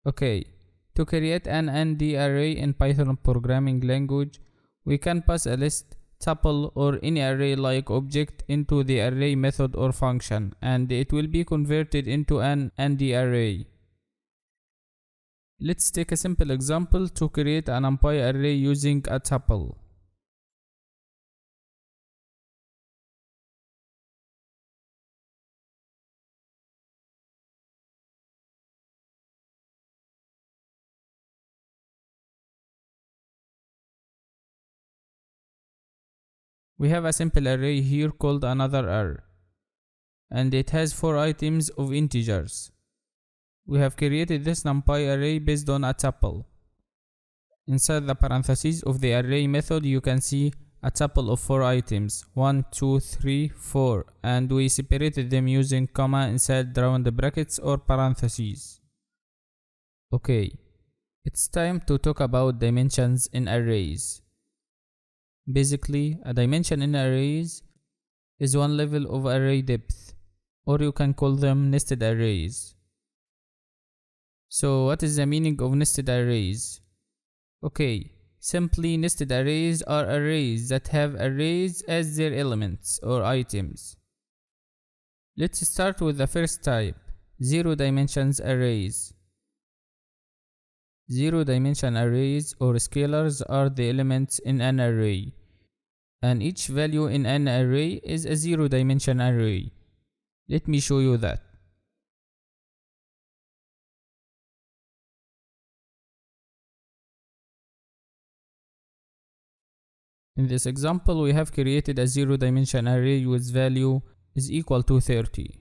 Okay, to create an ND array in Python programming language, we can pass a list, tuple, or any array-like object into the array method or function, and it will be converted into an ND array. Let's take a simple example to create an NumPy array using a tuple. We have a simple array here called another array, and it has 4 items of integers. We have created this NumPy array based on a tuple. Inside the parentheses of the array method, you can see a tuple of 4 items, 1, 2, 3, 4, and we separated them using comma inside round brackets or parentheses. Okay, it's time to talk about dimensions in arrays. Basically, a dimension in arrays is one level of array depth, or you can call them nested arrays. So what is the meaning of nested arrays? Okay, simply nested arrays are arrays that have arrays as their elements or items. Let's start with the first type, zero dimensions arrays. Zero dimension arrays or scalars are the elements in an array, and each value in an array is a zero dimension array. Let me show you that. In this example, we have created a zero dimension array whose value is equal to 30.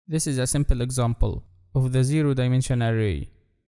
This is a simple example of the zero dimension array.